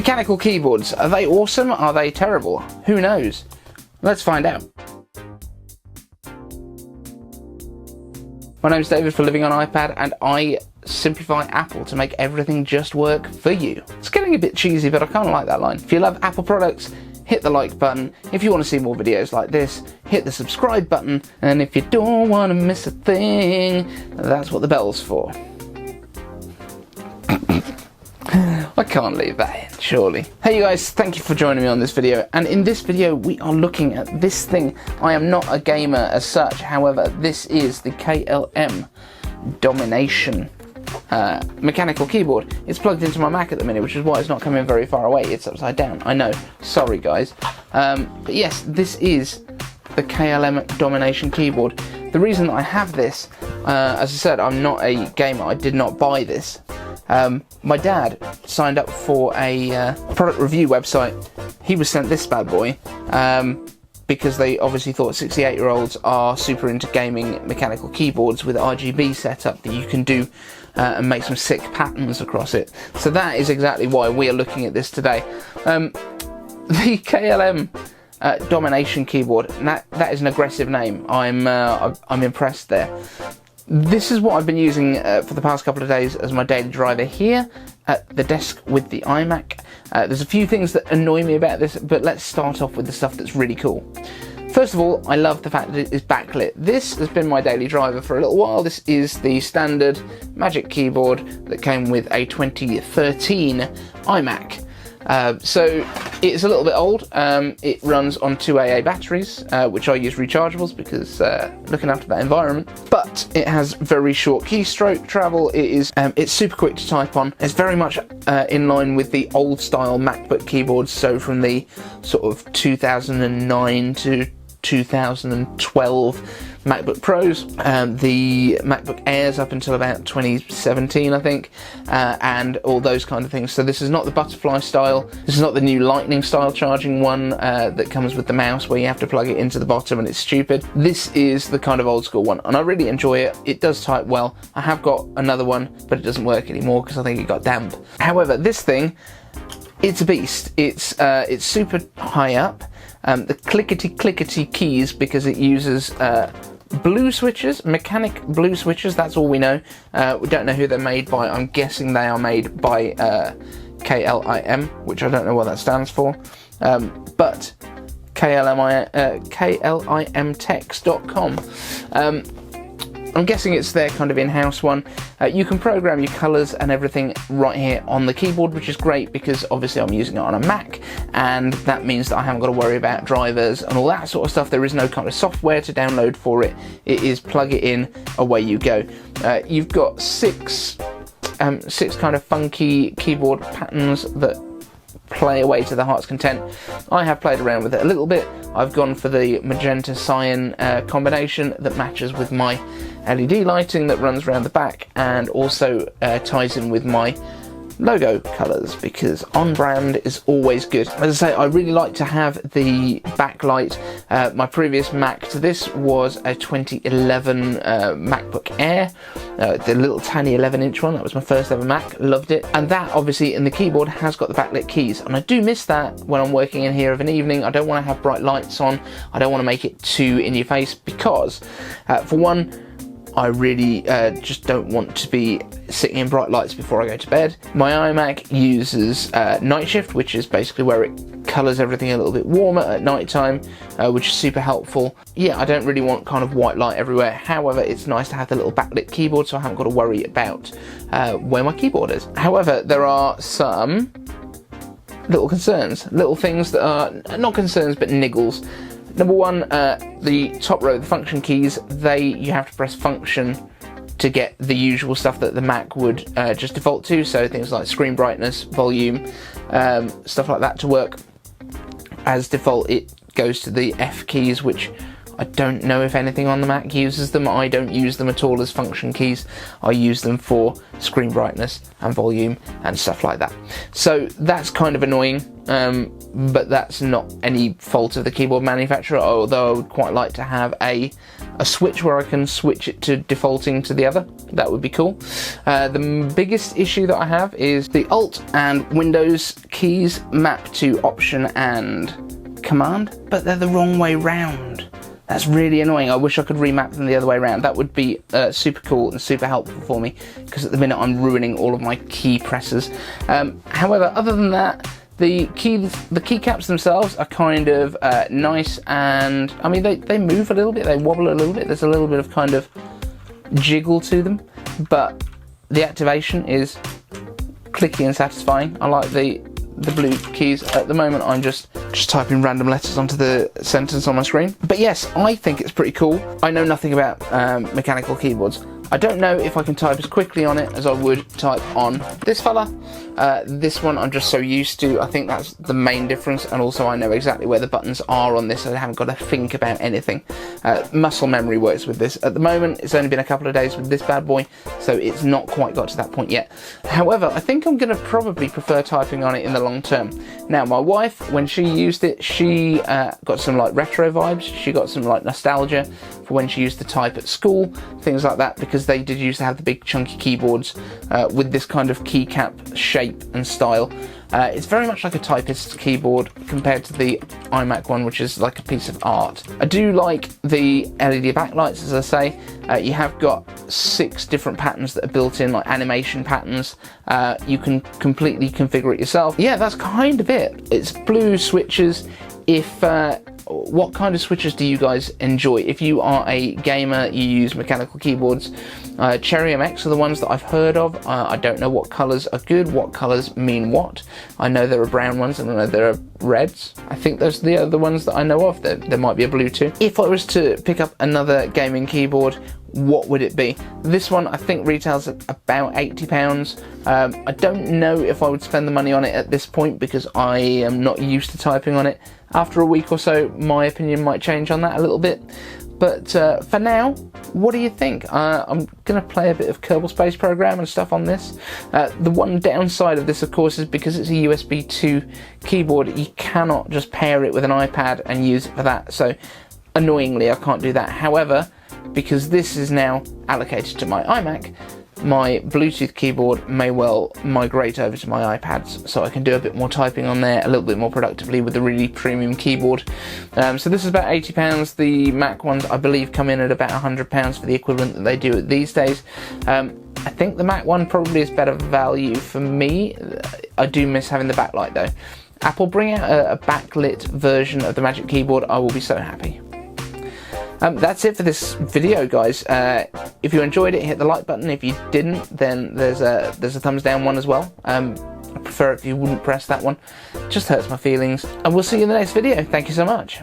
Mechanical keyboards, are they awesome? Are they terrible? Who knows? Let's find out. My name's David for Living on iPad, and I simplify Apple to make everything just work for you. It's getting a bit cheesy, but I kind of like that line. If you love Apple products, hit the like button. If you want to see more videos like this, hit the subscribe button. And if you don't want to miss a thing, that's what the bell's for. I can't leave that in, surely. Hey you guys, thank you for joining me on this video, and in this video we are looking at this thing. I am not a gamer as such, however this is the KLIM Domination mechanical keyboard. It's plugged into my Mac at the minute, which is why it's not coming very far away. It's upside down, I know, sorry guys. But yes, this is the KLIM Domination Keyboard. The reason that I have this, as I said, I'm not a gamer, I did not buy this. My dad signed up for a product review website. He was sent this bad boy because they obviously thought 68-year-olds are super into gaming mechanical keyboards with RGB setup that you can do and make some sick patterns across it. So that is exactly why we are looking at this today. The KLIM Domination Keyboard, that is an aggressive name. I'm impressed there. This is what I've been using for the past couple of days as my daily driver here at the desk with the iMac. There's a few things that annoy me about this, but let's start off with the stuff that's really cool. First of all, I love the fact that it is backlit. This has been my daily driver for a little while. This is the standard Magic keyboard that came with a 2013 iMac. So it's a little bit old. It runs on 2 AA batteries, which I use rechargeables because looking after that environment. But it has very short keystroke travel. It's super quick to type on. It's very much in line with the old style MacBook keyboards. So from the sort of 2009 to 2012 MacBook Pros, the MacBook Airs up until about 2017 I think, and all those kind of things. So this is not the butterfly style, this is not the new lightning style charging one that comes with the mouse where you have to plug it into the bottom and it's stupid. This is the kind of old school one, and I really enjoy it. It does type well. I have got another one, but it doesn't work anymore because I think it got damp. However, this thing, it's a beast. It's super high up. The clickety keys, because it uses blue switches, mechanic blue switches, that's all we know. We don't know who they're made by. I'm guessing they are made by KLIM, which I don't know what that stands for, but KLIMtext.com. I'm guessing it's their kind of in-house one. You can program your colours and everything right here on the keyboard, which is great because obviously I'm using it on a Mac, and that means that I haven't got to worry about drivers and all that sort of stuff. There is no kind of software to download for it. It is plug it in, away you go. You've got six kind of funky keyboard patterns that play away to the heart's content. I have played around with it a little bit. I've gone for the magenta cyan combination that matches with my LED lighting that runs around the back, and also ties in with my logo colours, because on brand is always good. As I say, I really like to have the backlight. My previous Mac to this was a 2011 MacBook Air, the little tiny 11-inch one. That was my first ever Mac, loved it. And that obviously in the keyboard has got the backlit keys, and I do miss that when I'm working in here of an evening. I don't want to have bright lights on. I don't want to make it too in your face because for one, I really just don't want to be sitting in bright lights before I go to bed. My iMac uses night shift, which is basically where it colours everything a little bit warmer at night time, which is super helpful. Yeah, I don't really want kind of white light everywhere. However, it's nice to have the little backlit keyboard, so I haven't got to worry about where my keyboard is. However, there are some little concerns, little things that are not concerns but niggles. Number one, the top row, the function keys, you have to press function to get the usual stuff that the Mac would just default to, so things like screen brightness, volume, stuff like that to work. As default, it goes to the F keys, which I don't know if anything on the Mac uses them. I don't use them at all as function keys. I use them for screen brightness and volume and stuff like that. So that's kind of annoying, but that's not any fault of the keyboard manufacturer, although I would quite like to have a switch where I can switch it to defaulting to the other. That would be cool. The biggest issue that I have is the Alt and Windows keys map to Option and Command, but they're the wrong way round. That's really annoying. I wish I could remap them the other way around. That would be super cool and super helpful for me, because at the minute I'm ruining all of my key presses. However, other than that, the keycaps themselves are kind of nice, and I mean they move a little bit, they wobble a little bit. There's a little bit of kind of jiggle to them, but the activation is clicky and satisfying. I like the blue keys. At the moment I'm just typing random letters onto the sentence on my screen. But yes, I think it's pretty cool. I know nothing about mechanical keyboards. I don't know if I can type as quickly on it as I would type on this fella. This one I'm just so used to. I think that's the main difference, and also I know exactly where the buttons are on this. I haven't got to think about anything. Muscle memory works with this. At the moment, it's only been a couple of days with this bad boy, so it's not quite got to that point yet. However, I think I'm going to probably prefer typing on it in the long term. Now, my wife, when she used it, she got some like retro vibes. She got some like nostalgia for when she used to type at school, things like that, because they did used to have the big chunky keyboards with this kind of keycap shape and style. It's very much like a typist's keyboard compared to the iMac one, which is like a piece of art. I do like the LED backlights, as I say. You have got 6 different patterns that are built in, like animation patterns. You can completely configure it yourself. Yeah, that's kind of it. It's blue switches. What kind of switches do you guys enjoy? If you are a gamer, you use mechanical keyboards. Cherry MX are the ones that I've heard of. I don't know what colours are good, what colours mean what. I know there are brown ones and I know there are reds. I think those are the other ones that I know of. There might be a blue too. If I was to pick up another gaming keyboard, what would it be? This one I think retails at about £80. I don't know if I would spend the money on it at this point, because I am not used to typing on it. After a week or so, my opinion might change on that a little bit. But for now, what do you think? I'm going to play a bit of Kerbal Space Program and stuff on this. The one downside of this, of course, is because it's a USB 2 keyboard, you cannot just pair it with an iPad and use it for that. So annoyingly, I can't do that. However, because this is now allocated to my iMac, my Bluetooth keyboard may well migrate over to my iPads, so I can do a bit more typing on there a little bit more productively with a really premium keyboard. So this is about £80. The Mac ones, I believe, come in at about £100 for the equivalent that they do these days. I think the Mac one probably is better value for me. I do miss having the backlight though. Apple, bring out a backlit version of the Magic Keyboard. I will be so happy. That's it for this video, guys. If you enjoyed it, hit the like button. If you didn't, then there's a thumbs down one as well. I prefer it if you wouldn't press that one. It just hurts my feelings. And we'll see you in the next video. Thank you so much.